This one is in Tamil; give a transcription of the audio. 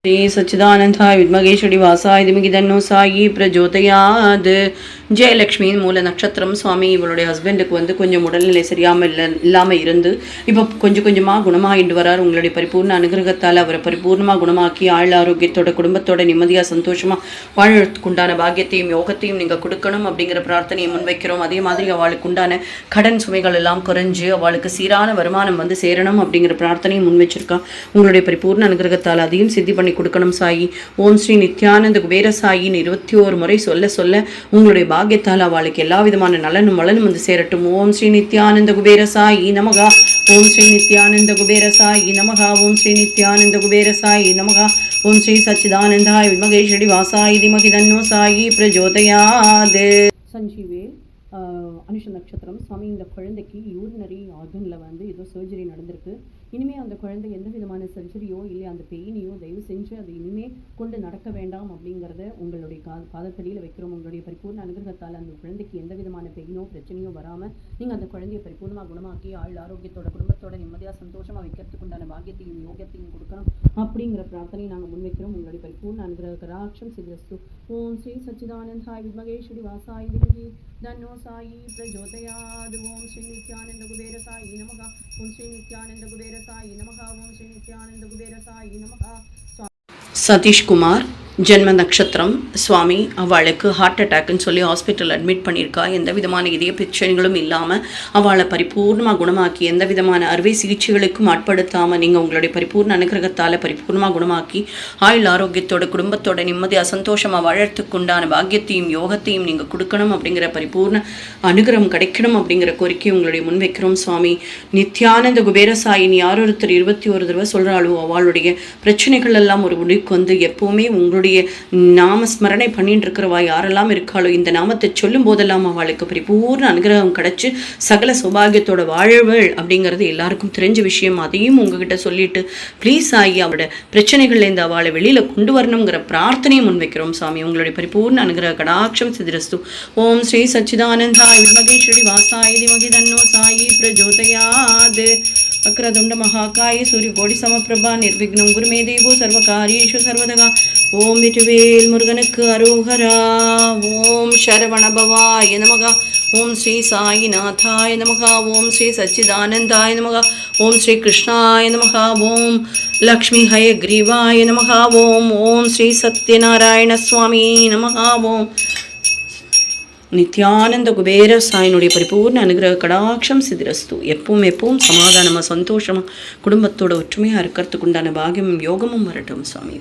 श्री सच्चिदानंदाय विद्महे वासाय धीमहि तन्नो साई प्रचोदयात् ஜெயலக்ஷ்மி மூல நட்சத்திரம் சுவாமி இவளுடைய ஹஸ்பண்டுக்கு கொஞ்சம் உடல்நிலை சரியாமல் இல்லாமல் இருந்து இப்போ கொஞ்சமாக குணமாகிட்டு வரார். உங்களுடைய பரிபூர்ண அனுகிரகத்தால் அவரை பரிபூர்ணமாக குணமாக்கி ஆள் ஆரோக்கியத்தோட குடும்பத்தோட நிம்மதியாக சந்தோஷமாக வாழ்றதுக்குண்டான பாக்கியத்தையும் யோகத்தையும் நீங்கள் கொடுக்கணும் அப்படிங்கிற பிரார்த்தனையை முன்வைக்கிறோம். அதே மாதிரி அவளுக்கு உண்டான கடன் சுமைகள் எல்லாம் குறைஞ்சு அவளுக்கு சீரான வருமானம் சேரணும் அப்படிங்கிற பிரார்த்தனையும் முன்வச்சிருக்கா. உங்களுடைய பரிபூர்ண அனுகிரகத்தால் அதையும் சித்தி பண்ணி கொடுக்கணும் சாயி. ஓம் ஸ்ரீ நித்யானந்த குபேர சாயின்னு 21 முறை சொல்ல உங்களுடைய பாக்கியத்தால் அவளுக்கு எல்லா விதமான நலனும் வளனும் சேரட்டும். ஓம் ஸ்ரீ நித்யானந்த குபேர சாயி நமகா. ஓம் ஸ்ரீ நித்யானந்த குபேர சாயி நமகா. ஓம் ஸ்ரீ நித்யானந்த குபேர சாயி நமகா. ஓம் ஸ்ரீ சச்சிதானந்தாய வித்மகே வாசாய தீமஹி தன்னோ சாயி பிரச்சோதயாத். சஞ்சீவே அனுஷ நட்சத்திரம் சுவாமி, இந்த குழந்தைக்கு யூரினரி ஆர்கனில் ஏதோ சர்ஜரி நடந்திருக்கு. இனிமேல் அந்த குழந்தை எந்த விதமான சர்ஜரியோ இல்லை அந்த பெயினையோ தயவு செஞ்சு அதை இனிமேல் கொண்டு நடக்க வேண்டாம் அப்படிங்கிறத உங்களுடைய பாதத்தடியில் வைக்கிறோம். உங்களுடைய பரிபூர்ண அனுகிரகத்தால் அந்த குழந்தைக்கு எந்த விதமான பெயினோ பிரச்சனையோ வராமல் நீங்கள் அந்த குழந்தையை பரிபூர்ணமாக குணமாக்கி ஆள் ஆரோக்கியத்தோட குடும்பத்தோட நிம்மதியாக சந்தோஷமாக வைக்கிறதுக்கு உண்டான பாக்கியத்தையும் யோகத்தையும் கொடுக்கணும் அப்படிங்கிற பிரார்த்தனையை நாங்கள் முன்வைக்கிறோம். உங்களுடைய பரிபூர்ண அனுகிரக கராட்சம் சிதஸ்து. ஓம் ஸ்ரீ சச்சிதானந்தாய வித்மகே வாசாய தீமஹி தன்னோ சாயி பிரச்சோதயாத். ஓம் ஸ்ரீ நித்யானந்த குபேர சாயி நமகா. ஓம் ஸ்ரீ நித்யானந்த குபேர சாயி நமகா. ஓம் ஸ்ரீ நித்யானந்த குபேர சாயி நமகா. சதீஷ்குமார் ஜென்ம நட்சத்திரம் சுவாமி, அவளுக்கு ஹார்ட் அட்டாக்னு சொல்லி ஹாஸ்பிட்டல் அட்மிட் பண்ணியிருக்கா. எந்த விதமான இதய பிரச்சனைகளும் இல்லாமல் அவளை பரிபூர்ணமாக குணமாக்கி எந்த விதமான அறுவை சிகிச்சைகளுக்கும் ஆட்படுத்தாமல் நீங்கள் உங்களுடைய பரிபூர்ண அனுகிரகத்தால் பரிபூர்ணமாக குணமாக்கி ஆயுள் ஆரோக்கியத்தோட குடும்பத்தோட நிம்மதியாக சந்தோஷமாக வாழறதுக்கு உண்டான பாக்கியத்தையும் யோகத்தையும் நீங்கள் கொடுக்கணும் அப்படிங்கிற பரிபூர்ண அனுகிரகம் கிடைக்கணும் அப்படிங்கிற கோரிக்கை உங்களுடைய முன்வைக்கிறோம் சுவாமி. நித்யானந்த குபேரசாயின் யார் ஒருத்தர் 21 தடவை சொல்கிறாளோ அவளுடைய பிரச்சனைகள் எல்லாம் ஒரு முடிவுக்கு எப்போவுமே உங்களுடைய நாமஸ்மரணை பண்ணிட்டு இருக்கிறவா யாரெல்லாம் இருக்காளோ இந்த நாமத்தை சொல்லும் போதெல்லாம் அவளுக்கு பரிபூர்ண அனுகிரகம் கிடைச்சு சகல சௌபாகியத்தோட வாழ்வள் அப்படிங்கிறது எல்லாருக்கும் தெரிஞ்ச விஷயம். அதையும் உங்ககிட்ட சொல்லிட்டு ப்ளீஸ் ஆகி அவளோட பிரச்சனைகள்லேருந்து அவளை வெளியில் கொண்டு வரணுங்கிற பிரார்த்தனையை முன்வைக்கிறோம் சாமி. உங்களுடைய பரிபூர்ண அனுகிரக கடாட்சம் சிதிரஸ்து. ஓம் ஸ்ரீ சச்சிதானந்தாய வித்மகே வாசாய தீமஹி தன்னோ சாயி பிரச்சோதயாத். வக்ரதுண்ட மகாகாய சூரியகோடி சமப்பிரபா நிர்விக்னம் குருமே தேவோ சர்வகாரியேஷு சர்வதகா. ஓம் வெற்றிவேல் முருகனுக்கு அரோகரா. ஓம் சரவணபவாய நமகா. ஓம் ஸ்ரீ சாயிநாதாய நமகா. ஓம் ஸ்ரீ சச்சிதானந்தாய நமகா. ஓம் ஸ்ரீ கிருஷ்ணாய நமகா. ஓம் லக்ஷ்மி ஹயக்ரீவாய நமகா. ஓம் ஸ்ரீ சத்யநாராயண சுவாமி நமகா. ஓம் நித்யானந்த குபேர சாயினுடைய பரிபூர்ண அனுகிரக கடாட்சம் சிதிரஸ்து. எப்பவும் சமாதானமாக சந்தோஷமாக குடும்பத்தோட ஒற்றுமையாக இருக்கிறதுக்கு உண்டான பாகியமும் யோகமும் வரட்டும் சுவாமி.